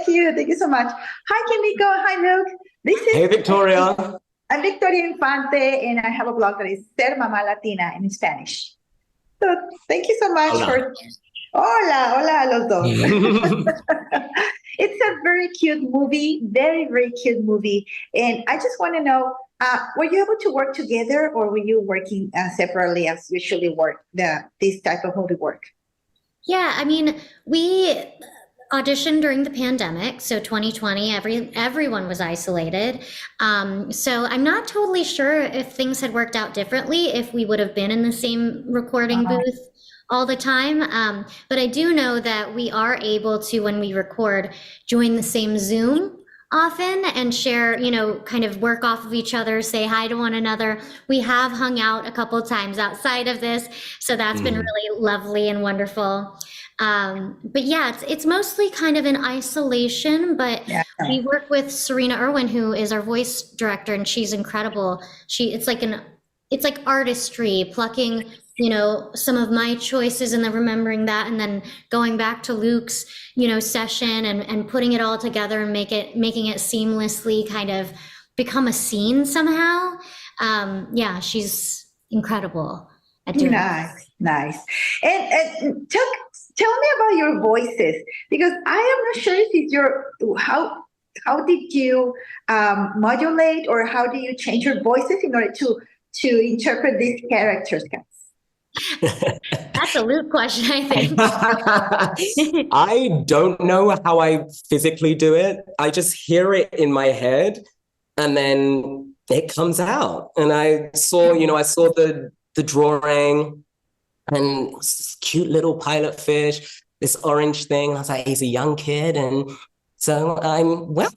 Thank you. Thank you so much. Hi, Kimiko. Hi, Luke. This is Hey, Victoria. I'm Victoria Infante, and I have a blog that is Ser Mamá Latina in Spanish. So thank you so much Hola. for... Hola, hola a los dos. It's a very cute movie, very, very cute movie. And I just want to know, were you able to work together or were you working separately as usually work, this type of movie work? Yeah, I mean, we auditioned during the pandemic, so 2020, everyone was isolated. So I'm not totally sure if things had worked out differently, if we would have been in the same recording booth all the time. But I do know that we are able to, when we record, join the same Zoom often and share, kind of work off of each other, say hi to one another. We have hung out a couple of times outside of this, so that's been really lovely and wonderful. But yeah, it's mostly kind of in isolation, but we work with Serena Irwin, who is our voice director, and she's incredible. It's like artistry, plucking some of my choices and then remembering that and then going back to Luke's, session and putting it all together and making it seamlessly kind of become a scene somehow. Yeah, she's incredible at doing Nice. And tell me about your voices, because I am not sure if it's how did you modulate or how do you change your voices in order to interpret these characters, guys? That's a Luke question, I think. I don't know how I physically do it. I just hear it in my head and then it comes out. And I saw the drawing and this cute little pilot fish, this orange thing. And I was like, he's a young kid. And so I'm up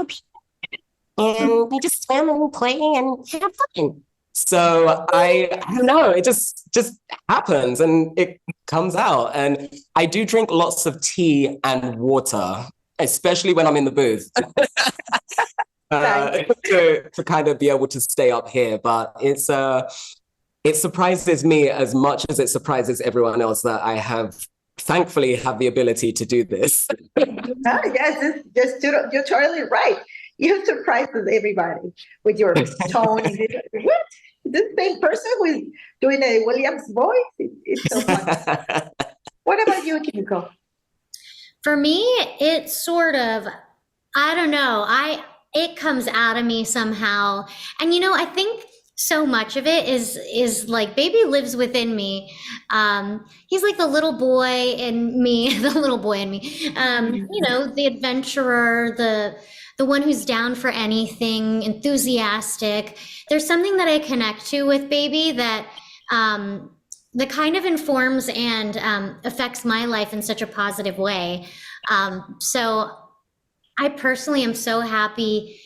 here. And we just swim and play and have fun. So I don't know, it just happens and it comes out. And I do drink lots of tea and water, especially when I'm in the booth, to kind of be able to stay up here. But it surprises me as much as it surprises everyone else that I thankfully have the ability to do this. Yes, you're totally right. You surprised everybody with your tone. What? This same person who is doing a Williams voice? It's so fun. What about you, Kimiko? For me, it's sort of, I don't know, it comes out of me somehow. And I think so much of it is like baby lives within me. He's like the little boy in me, the adventurer, the one who's down for anything, enthusiastic. There's something that I connect to with baby that kind of informs and affects my life in such a positive way. So I personally am so happy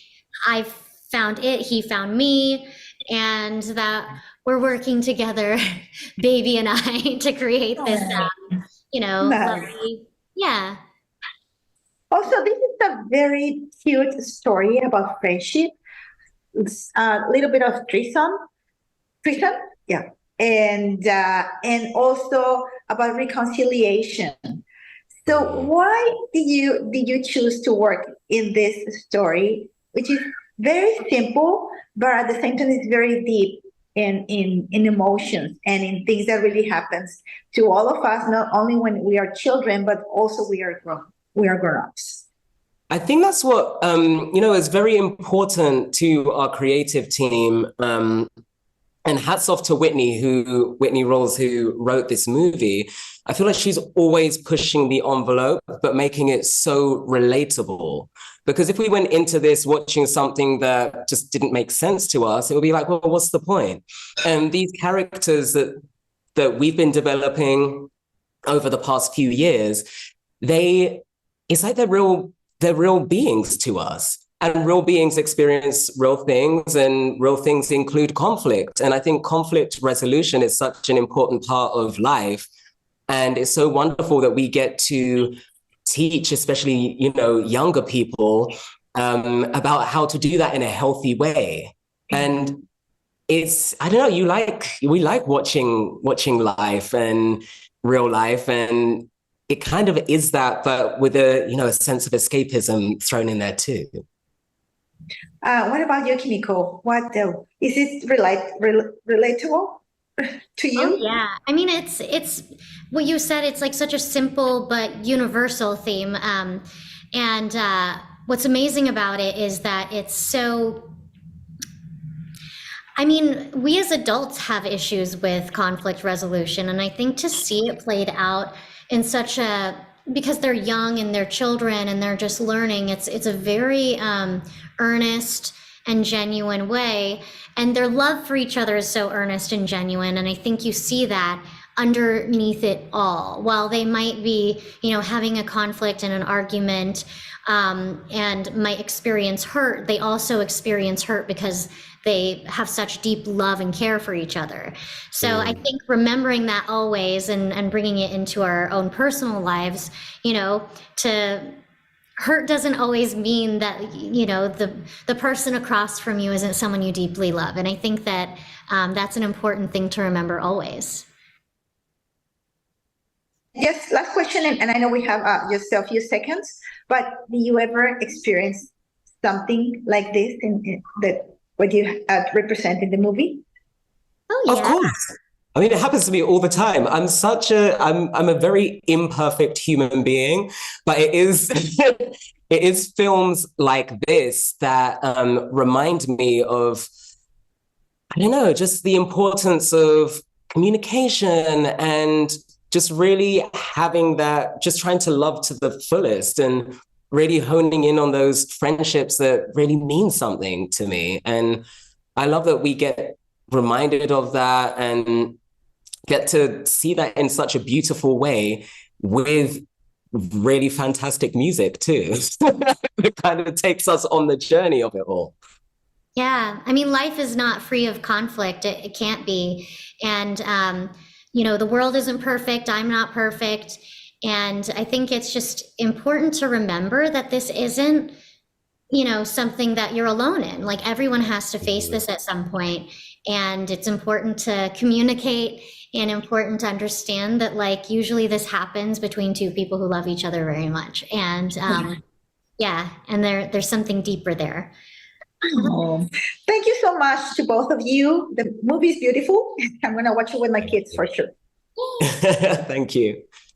I found it, he found me, and that we're working together, baby and I, to create this, lovely, yeah. Also, this is a very cute story about friendship. It's a little bit of threesome, yeah, and also about reconciliation. So, why did you choose to work in this story, which is very simple, but at the same time it's very deep in emotions and in things that really happens to all of us, not only when we are children, but also we are grown-ups. I think that's what, is very important to our creative team. And hats off to Whitney Rolls, who wrote this movie. I feel like she's always pushing the envelope, but making it so relatable. Because if we went into this watching something that just didn't make sense to us, it would be like, well, what's the point? And these characters that we've been developing over the past few years, it's like they're real beings to us. And real beings experience real things, and real things include conflict. And I think conflict resolution is such an important part of life. And it's so wonderful that we get to teach, especially, younger people, about how to do that in a healthy way. And it's, I don't know, we like watching life and real life, and it kind of is that, but with a, you know, a sense of escapism thrown in there too. What about you, Kimiko? Is it relatable to Oh you? yeah. I mean, it's what you said. It's like such a simple but universal theme. And what's amazing about it is that it's so. I mean, we as adults have issues with conflict resolution, and I think to see it played out in such a because they're young and they're children and they're just learning. It's a very earnest and genuine way, and their love for each other is so earnest and genuine. And I think you see that underneath it all. While they might be, you know, having a conflict and an argument, and might experience hurt, they also experience hurt because they have such deep love and care for each other. So I think remembering that always and bringing it into our own personal lives, you know, to hurt doesn't always mean that, you know, the person across from you isn't someone you deeply love. And I think that that's an important thing to remember always. Yes, last question, and I know we have just a few seconds, but do you ever experience something like this in that what you represent in the movie? Oh Of yeah. course. I mean, it happens to me all the time. I'm a very imperfect human being, but it is it is films like this that remind me of, I don't know, just the importance of communication and just really having that, just trying to love to the fullest and really honing in on those friendships that really mean something to me. And I love that we get reminded of that and get to see that in such a beautiful way with really fantastic music too. It kind of takes us on the journey of it all. Yeah, I mean, life is not free of conflict. It can't be. And, you know, the world isn't perfect. I'm not perfect. And I think it's just important to remember that this isn't, you know, something that you're alone in. Like everyone has to face this at some point. And it's important to communicate and important to understand that, like, usually this happens between two people who love each other very much. And yeah, and there's something deeper there. Oh, thank you so much to both of you. The movie is beautiful. I'm going to watch it with my kids for sure. Thank you.